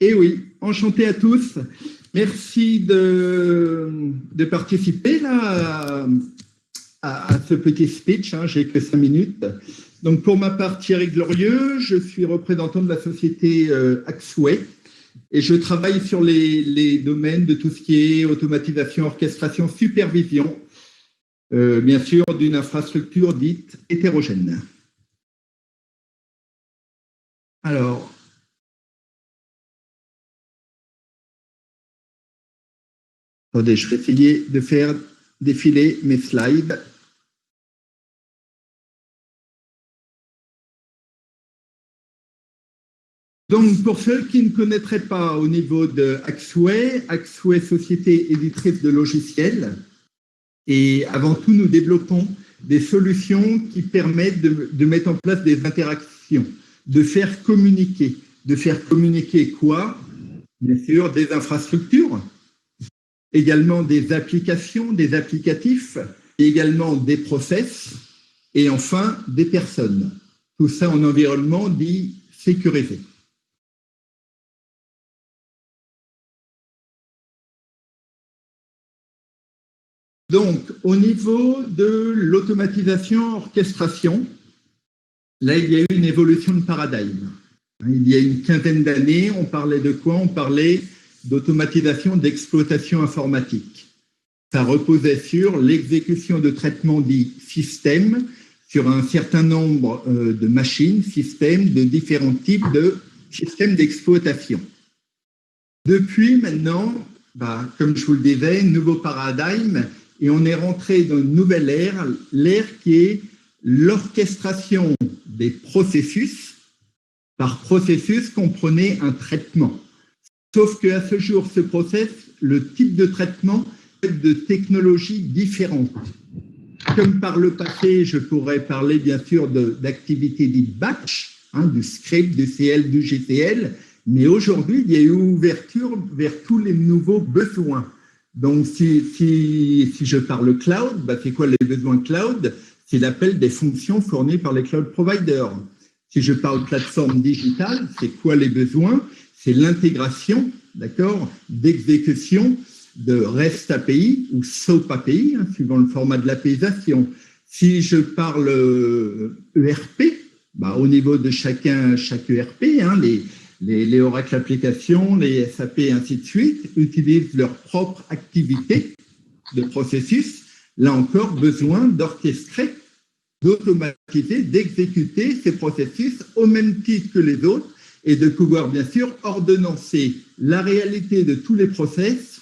Et oui, enchanté à tous. Merci de participer là, à ce petit speech. J'ai que 5 minutes. Donc, pour ma part, Thierry Glorieux, je suis représentant de la société Axway et je travaille sur les domaines de tout ce qui est automatisation, orchestration, supervision, bien sûr, d'une infrastructure dite hétérogène. Alors, attendez, je vais essayer de faire défiler mes slides. Donc, pour ceux qui ne connaîtraient pas au niveau de Axway, Axway, société éditrice de logiciels, et avant tout, nous développons des solutions qui permettent de mettre en place des interactions, de faire communiquer. De faire communiquer quoi? Bien sûr, des infrastructures, également des applications, des applicatifs, et également des process, et enfin des personnes. Tout ça en environnement dit sécurisé. Donc, au niveau de l'automatisation orchestration, là, il y a eu une évolution de paradigme. Il y a une quinzaine d'années, on parlait de quoi? On parlait d'automatisation d'exploitation informatique. Ça reposait sur l'exécution de traitements dits systèmes sur un certain nombre de machines, systèmes de différents types de systèmes d'exploitation. Depuis maintenant, comme je vous le disais, nouveau paradigme, et on est rentré dans une nouvelle ère, l'ère qui est l'orchestration des processus. Par processus, comprenez un traitement. Sauf qu'à ce jour, ce process, le type de traitement est de technologies différentes. Comme par le passé, je pourrais parler bien sûr d'activités dites batch, du script, du CL, du GTL, mais aujourd'hui, il y a eu ouverture vers tous les nouveaux besoins. Donc, si je parle cloud, c'est quoi les besoins cloud? C'est l'appel des fonctions fournies par les cloud providers. Si je parle plateforme digitale, c'est quoi les besoins? C'est l'intégration, d'accord, d'exécution de REST API ou SOAP API, suivant le format de l'APIisation. Si je parle ERP, au niveau de chaque ERP, les Oracle applications, les SAP, et ainsi de suite, utilisent leur propre activité de processus. Là encore, besoin d'orchestrer, d'automatiser, d'exécuter ces processus au même titre que les autres et de pouvoir, bien sûr, ordonnancer la réalité de tous les process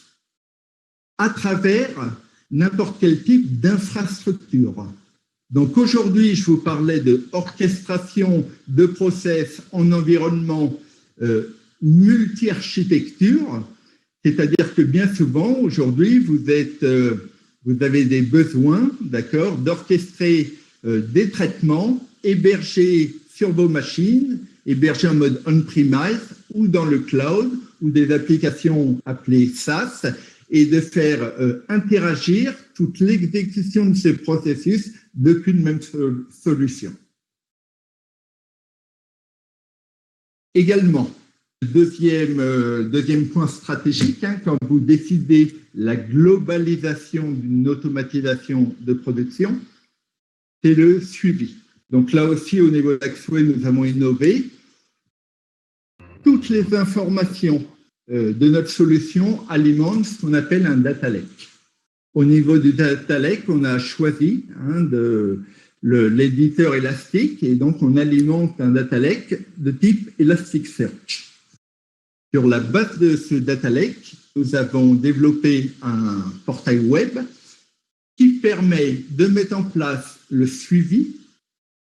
à travers n'importe quel type d'infrastructure. Donc aujourd'hui, je vous parlais de orchestration de process en environnement multi-architecture, c'est-à-dire que bien souvent, aujourd'hui, vous avez des besoins, d'accord, d'orchestrer des traitements hébergés sur vos machines, hébergés en mode on-premise ou dans le cloud, ou des applications appelées SaaS, et de faire interagir toute l'exécution de ces processus depuis une même solution. Également, deuxième point stratégique, quand vous décidez la globalisation d'une automatisation de production, c'est le suivi. Donc là aussi, au niveau d'Axway, nous avons innové. Toutes les informations de notre solution alimentent ce qu'on appelle un data lake. Au niveau du data lake, on a choisi l'éditeur Elastic, et donc on alimente un data lake de type Elasticsearch. Sur la base de ce data lake, nous avons développé un portail web qui permet de mettre en place le suivi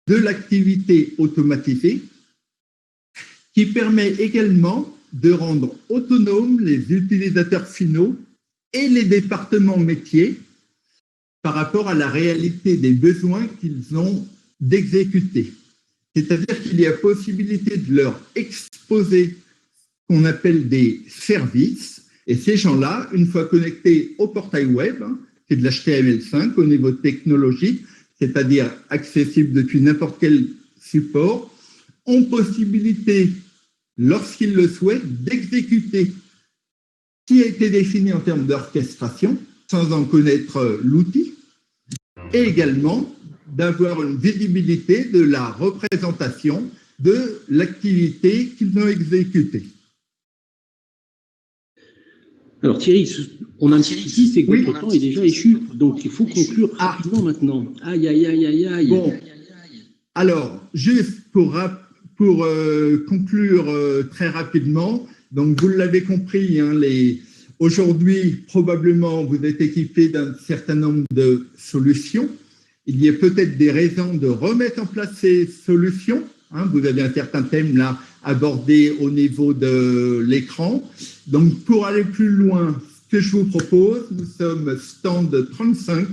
de l'activité automatisée, qui permet également de rendre autonomes les utilisateurs finaux et les départements métiers par rapport à la réalité des besoins qu'ils ont d'exécuter. C'est-à-dire qu'il y a possibilité de leur exposer ce qu'on appelle des services, et ces gens-là, une fois connectés au portail web, c'est de l'HTML5 au niveau technologique, c'est-à-dire accessible depuis n'importe quel support, ont possibilité lorsqu'il le souhaite, d'exécuter ce qui a été défini en termes d'orchestration, sans en connaître l'outil, et également d'avoir une visibilité de la représentation de l'activité qu'ils ont exécutée. Alors Thierry, on a un petit souci, c'est que votre temps est déjà échu, donc il faut conclure rapidement maintenant. Aïe, aïe, aïe, aïe, aïe. Bon, alors, juste pour conclure très rapidement, donc vous l'avez compris, hein, aujourd'hui, probablement, vous êtes équipés d'un certain nombre de solutions. Il y a peut-être des raisons de remettre en place ces solutions. Hein, vous avez un certain thème là abordé au niveau de l'écran. Donc, pour aller plus loin, ce que je vous propose, nous sommes stand 35.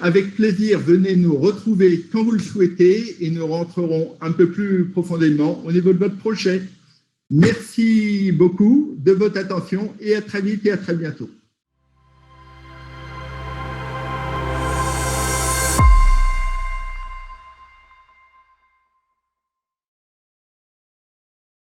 Avec plaisir, venez nous retrouver quand vous le souhaitez et nous rentrerons un peu plus profondément au niveau de votre projet. Merci beaucoup de votre attention et à très vite et à très bientôt.